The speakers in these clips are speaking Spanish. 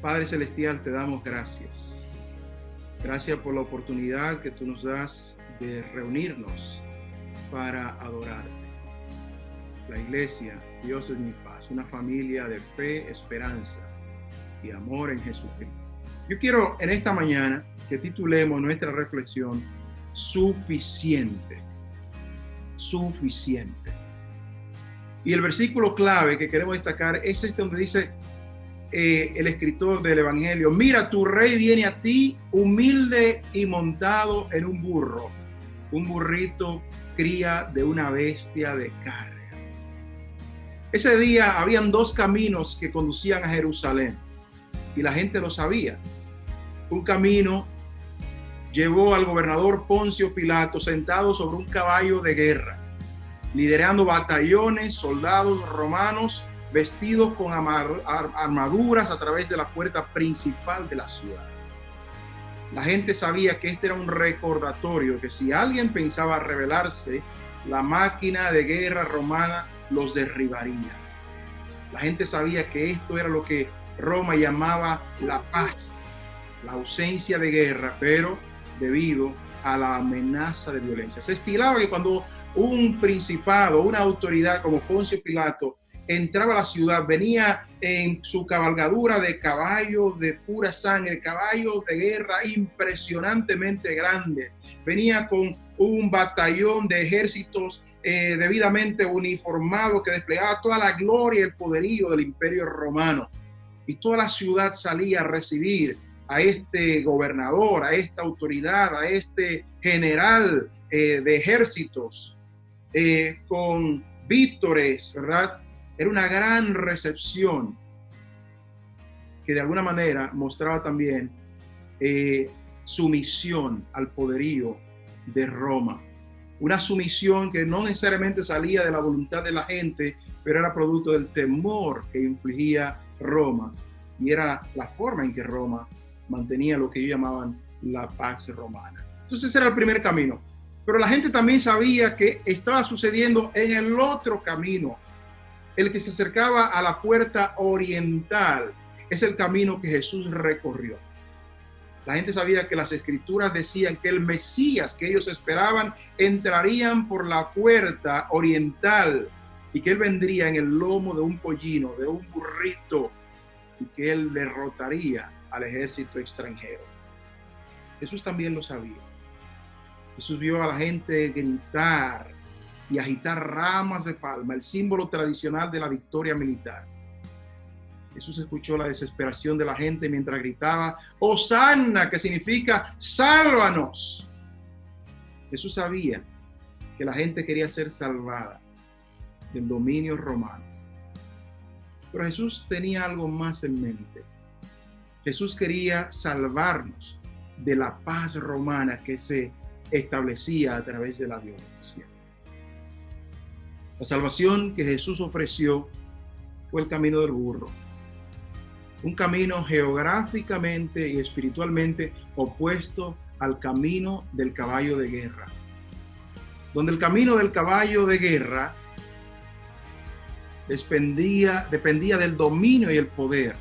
Padre Celestial, te damos gracias. Gracias por la oportunidad que tú nos das de reunirnos para adorarte. La iglesia, Dios es mi paz, una familia de fe, esperanza y amor en Jesucristo. Yo quiero en esta mañana que titulemos nuestra reflexión Suficiente. Suficiente. Y el versículo clave que queremos destacar es este donde dice el escritor del Evangelio: mira, tu rey viene a ti humilde y montado en un burro, un burrito cría de una bestia de carga. Ese día habían dos caminos que conducían a Jerusalén y la gente lo sabía. Un camino llevó al gobernador Poncio Pilato sentado sobre un caballo de guerra, liderando batallones, soldados romanos vestidos con armaduras a través de la puerta principal de la ciudad. La gente sabía que este era un recordatorio, que si alguien pensaba rebelarse, la máquina de guerra romana los derribaría. La gente sabía que esto era lo que Roma llamaba la paz, la ausencia de guerra, pero debido a la amenaza de violencia. Se estilaba que cuando un principado, una autoridad como Poncio Pilato entraba a la ciudad, venía en su cabalgadura de caballos de pura sangre, caballos de guerra impresionantemente grandes, venía con un batallón de ejércitos debidamente uniformado que desplegaba toda la gloria y el poderío del Imperio Romano, y toda la ciudad salía a recibir a este gobernador, a esta autoridad, a este general de ejércitos con vítores, ¿verdad? Era una gran recepción que de alguna manera mostraba también sumisión al poderío de Roma. Una sumisión que no necesariamente salía de la voluntad de la gente, pero era producto del temor que infligía Roma. Y era la forma en que Roma mantenía lo que ellos llamaban la pax romana. Entonces ese era el primer camino. Pero la gente también sabía que estaba sucediendo en el otro camino, el que se acercaba a la puerta oriental. Es el camino que Jesús recorrió. La gente sabía que las escrituras decían que el Mesías que ellos esperaban entrarían por la puerta oriental y que él vendría en el lomo de un pollino, de un burrito, y que él derrotaría al ejército extranjero. Jesús también lo sabía. Jesús vio a la gente gritar y agitar ramas de palma, el símbolo tradicional de la victoria militar. Jesús escuchó la desesperación de la gente mientras gritaba Hosanna, que significa sálvanos. Jesús sabía que la gente quería ser salvada del dominio romano. Pero Jesús tenía algo más en mente. Jesús quería salvarnos de la paz romana que se establecía a través de la violencia. La salvación que Jesús ofreció fue el camino del burro. Un camino geográficamente y espiritualmente opuesto al camino del caballo de guerra. Donde el camino del caballo de guerra dependía del dominio y el poder,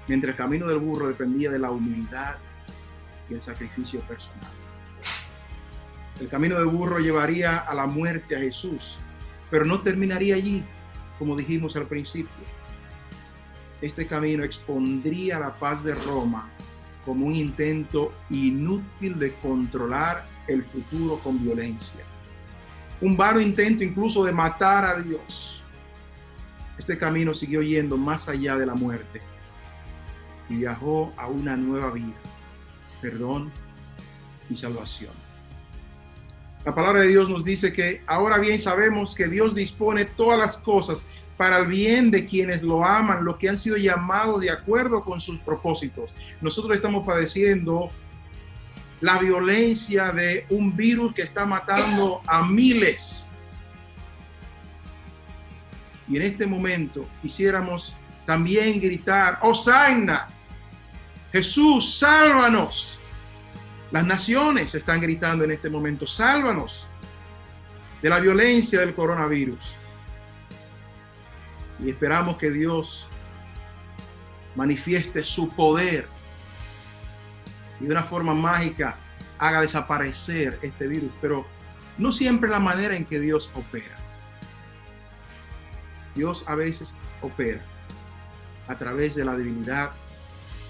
mientras el camino del burro dependía de la humildad y el sacrificio personal. El camino del burro llevaría a la muerte a Jesús, pero no terminaría allí, como dijimos al principio. Este camino expondría la paz de Roma como un intento inútil de controlar el futuro con violencia. Un vano intento incluso de matar a Dios. Este camino siguió yendo más allá de la muerte y viajó a una nueva vida, perdón y salvación. La palabra de Dios nos dice que ahora bien sabemos que Dios dispone todas las cosas para el bien de quienes lo aman, los que han sido llamados de acuerdo con sus propósitos. Nosotros estamos padeciendo la violencia de un virus que está matando a miles. Y en este momento quisiéramos también gritar, Hosanna, Jesús, sálvanos. Las naciones están gritando en este momento, sálvanos de la violencia del coronavirus. Y esperamos que Dios manifieste su poder y de una forma mágica haga desaparecer este virus, pero no siempre la manera en que Dios opera. Dios a veces opera a través de la debilidad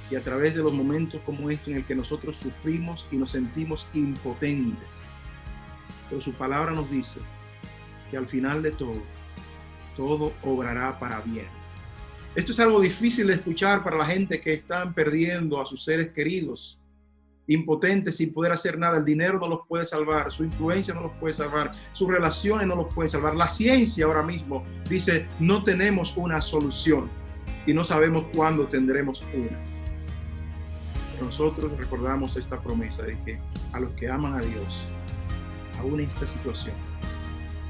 y a través de los momentos como este en el que nosotros sufrimos y nos sentimos impotentes. Pero su palabra nos dice que al final de todo obrará para bien. Esto es algo difícil de escuchar para la gente que están perdiendo a sus seres queridos, impotentes sin poder hacer nada. El dinero no los puede salvar, su influencia no los puede salvar, sus relaciones no los pueden salvar. La ciencia ahora mismo dice no tenemos una solución y no sabemos cuándo tendremos una. Pero nosotros recordamos esta promesa de que a los que aman a Dios, aún en esta situación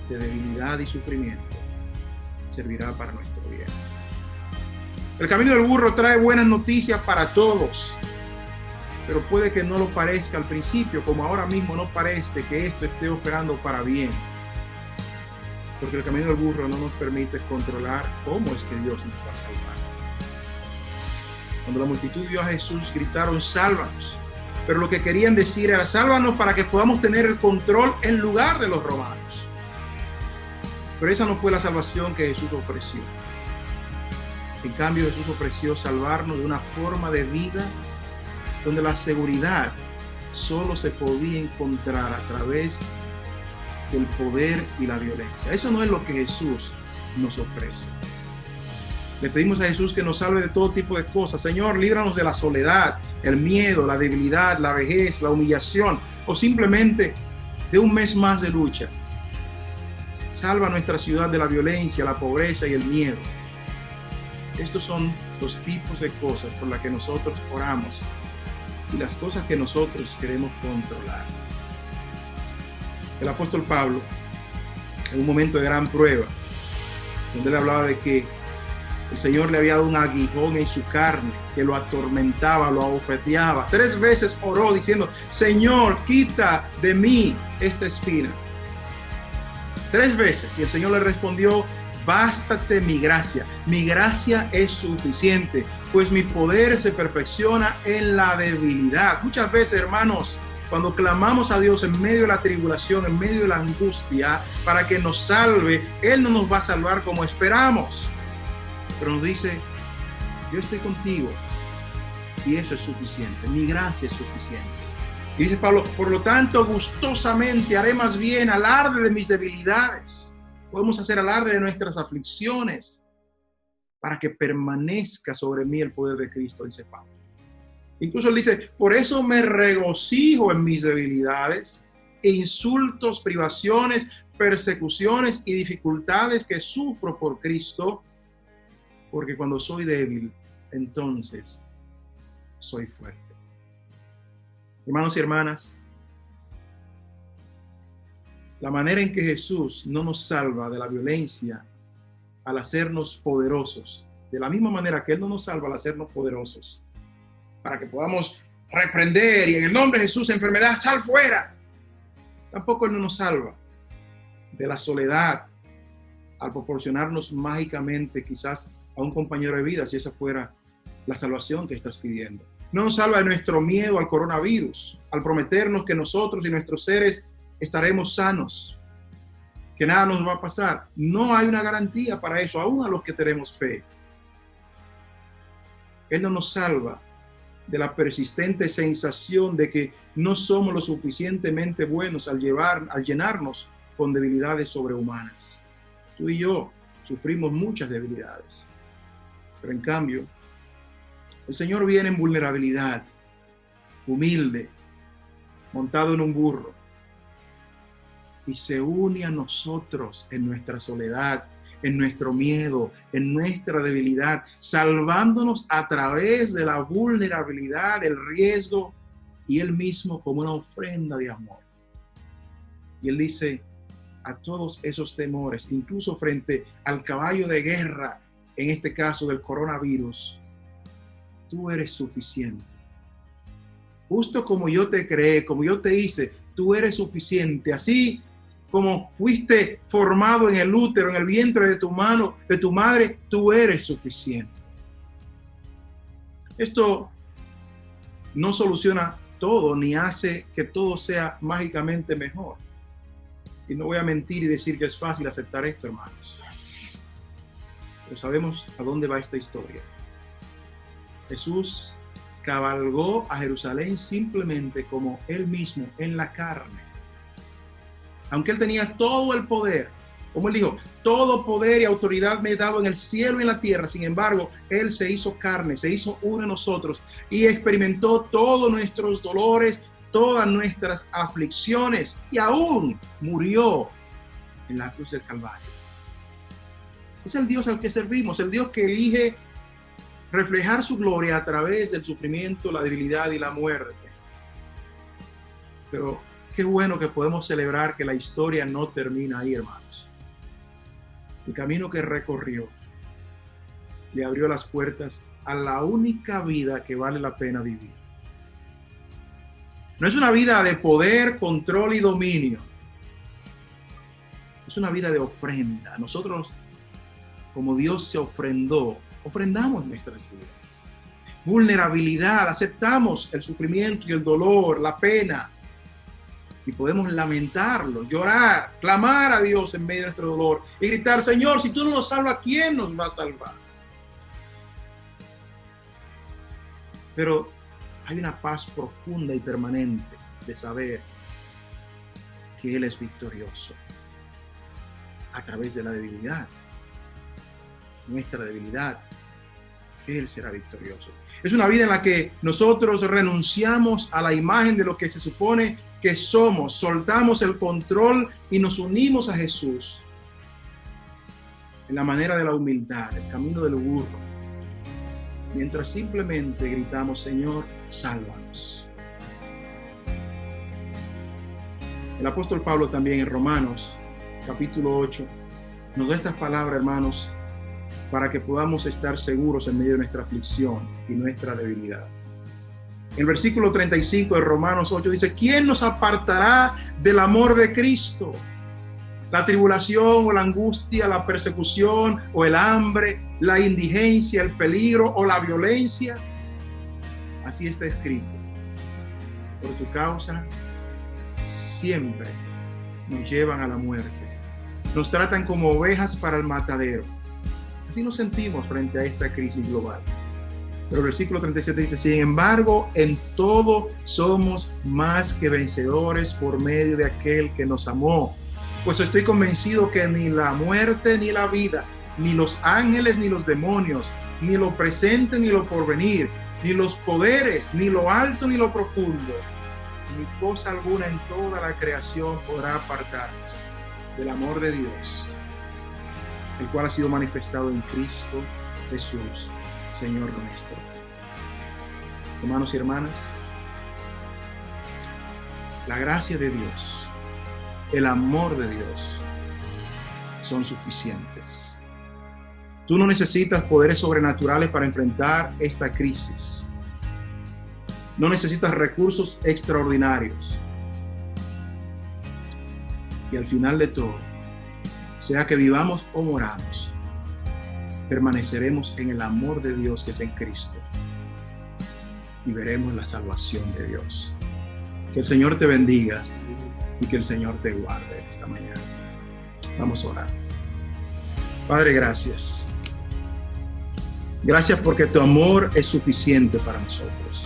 de debilidad y sufrimiento, servirá para nuestro bien. El camino del burro trae buenas noticias para todos, pero puede que no lo parezca al principio, como ahora mismo no parece que esto esté operando para bien. Porque el camino del burro no nos permite controlar cómo es que Dios nos va a salvar. Cuando la multitud vio a Jesús, gritaron, sálvanos. Pero lo que querían decir era, sálvanos para que podamos tener el control en lugar de los romanos. Pero esa no fue la salvación que Jesús ofreció. En cambio, Jesús ofreció salvarnos de una forma de vida donde la seguridad solo se podía encontrar a través del poder y la violencia. Eso no es lo que Jesús nos ofrece. Le pedimos a Jesús que nos salve de todo tipo de cosas. Señor, líbranos de la soledad, el miedo, la debilidad, la vejez, la humillación o simplemente de un mes más de lucha. Salva nuestra ciudad de la violencia, la pobreza y el miedo. Estos son los tipos de cosas por las que nosotros oramos y las cosas que nosotros queremos controlar. El apóstol Pablo, en un momento de gran prueba, donde él hablaba de que el Señor le había dado un aguijón en su carne que lo atormentaba, lo abofeteaba. 3 veces oró diciendo, Señor, quita de mí esta espina. 3 veces. Y el Señor le respondió, bástate mi gracia es suficiente, pues mi poder se perfecciona en la debilidad. Muchas veces, hermanos, cuando clamamos a Dios en medio de la tribulación, en medio de la angustia, para que nos salve, Él no nos va a salvar como esperamos. Pero nos dice, yo estoy contigo y eso es suficiente, mi gracia es suficiente. Y dice Pablo, por lo tanto, gustosamente haré más bien alarde de mis debilidades. Podemos hacer alarde de nuestras aflicciones para que permanezca sobre mí el poder de Cristo, dice Pablo. Incluso él dice, por eso me regocijo en mis debilidades, insultos, privaciones, persecuciones y dificultades que sufro por Cristo, porque cuando soy débil, entonces soy fuerte. Hermanos y hermanas, la manera en que Jesús no nos salva de la violencia al hacernos poderosos, de la misma manera que Él no nos salva al hacernos poderosos, para que podamos reprender y en el nombre de Jesús, enfermedad, sal fuera. Tampoco Él no nos salva de la soledad al proporcionarnos mágicamente quizás a un compañero de vida, si esa fuera la salvación que estás pidiendo. No nos salva de nuestro miedo al coronavirus, al prometernos que nosotros y nuestros seres estaremos sanos, que nada nos va a pasar. No hay una garantía para eso, aún a los que tenemos fe. Él no nos salva de la persistente sensación de que no somos lo suficientemente buenos al llenarnos con debilidades sobrehumanas. Tú y yo sufrimos muchas debilidades, pero en cambio, el Señor viene en vulnerabilidad, humilde, montado en un burro, y se une a nosotros en nuestra soledad, en nuestro miedo, en nuestra debilidad, salvándonos a través de la vulnerabilidad, el riesgo, y Él mismo como una ofrenda de amor. Y Él dice a todos esos temores, incluso frente al caballo de guerra, en este caso del coronavirus, tú eres suficiente. Justo como yo te creé, como yo te hice, tú eres suficiente. Así como fuiste formado en el útero, en el vientre de tu madre, tú eres suficiente. Esto no soluciona todo ni hace que todo sea mágicamente mejor. Y no voy a mentir y decir que es fácil aceptar esto, hermanos. Pero sabemos a dónde va esta historia. Jesús cabalgó a Jerusalén simplemente como él mismo en la carne. Aunque él tenía todo el poder, como él dijo, todo poder y autoridad me he dado en el cielo y en la tierra. Sin embargo, él se hizo carne, se hizo uno de nosotros y experimentó todos nuestros dolores, todas nuestras aflicciones y aún murió en la cruz del Calvario. Es el Dios al que servimos, el Dios que elige reflejar su gloria a través del sufrimiento, la debilidad y la muerte. Pero qué bueno que podemos celebrar que la historia no termina ahí, hermanos. El camino que recorrió le abrió las puertas a la única vida que vale la pena vivir. No es una vida de poder, control y dominio. Es una vida de ofrenda. Nosotros, como Dios se ofrendó, ofrendamos nuestras vidas. Vulnerabilidad, aceptamos el sufrimiento y el dolor, la pena. Y podemos lamentarlo, llorar, clamar a Dios en medio de nuestro dolor y gritar, Señor, si tú no nos salvas, ¿quién nos va a salvar? Pero hay una paz profunda y permanente de saber que Él es victorioso a través de la debilidad. Nuestra debilidad, Él será victorioso. Es una vida en la que nosotros renunciamos a la imagen de lo que se supone que somos, soltamos el control y nos unimos a Jesús en la manera de la humildad, el camino del burro, mientras simplemente gritamos, Señor, sálvanos. El apóstol Pablo también en Romanos, capítulo 8, nos da estas palabras, hermanos, para que podamos estar seguros en medio de nuestra aflicción y nuestra debilidad. El versículo 35 de Romanos 8 dice, ¿quién nos apartará del amor de Cristo? La tribulación o la angustia, la persecución o el hambre, la indigencia, el peligro o la violencia. Así está escrito. Por tu causa siempre nos llevan a la muerte. Nos tratan como ovejas para el matadero. Así nos sentimos frente a esta crisis global. Pero el versículo 37 dice, sin embargo, en todo somos más que vencedores por medio de aquel que nos amó. Pues estoy convencido que ni la muerte ni la vida, ni los ángeles ni los demonios, ni lo presente ni lo porvenir, ni los poderes, ni lo alto ni lo profundo, ni cosa alguna en toda la creación podrá apartarnos del amor de Dios, el cual ha sido manifestado en Cristo Jesús, Señor nuestro. Hermanos y hermanas, la gracia de Dios, el amor de Dios son suficientes. Tú no necesitas poderes sobrenaturales para enfrentar esta crisis. No necesitas recursos extraordinarios. Y al final de todo, sea que vivamos o moramos, permaneceremos en el amor de Dios que es en Cristo y veremos la salvación de Dios. Que el Señor te bendiga y que el Señor te guarde esta mañana. Vamos a orar. Padre, gracias. Gracias porque tu amor es suficiente para nosotros.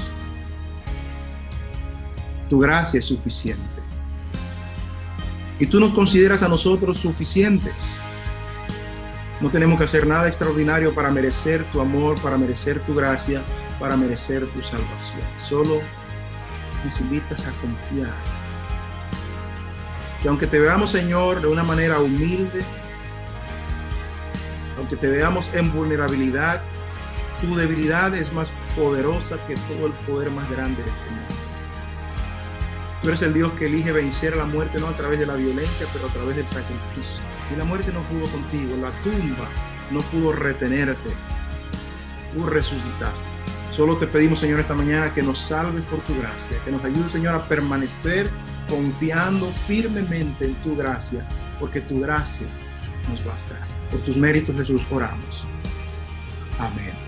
Tu gracia es suficiente. Y tú nos consideras a nosotros suficientes. No tenemos que hacer nada extraordinario para merecer tu amor, para merecer tu gracia, para merecer tu salvación. Solo nos invitas a confiar. Que aunque te veamos, Señor, de una manera humilde, aunque te veamos en vulnerabilidad, tu debilidad es más poderosa que todo el poder más grande de este mundo. Tú eres el Dios que elige vencer la muerte no a través de la violencia, pero a través del sacrificio. Y la muerte no pudo contigo, la tumba no pudo retenerte. Tú resucitaste. Solo te pedimos, Señor, esta mañana que nos salves por tu gracia, que nos ayude, Señor, a permanecer confiando firmemente en tu gracia, porque tu gracia nos basta. Por tus méritos, Jesús, oramos. Amén.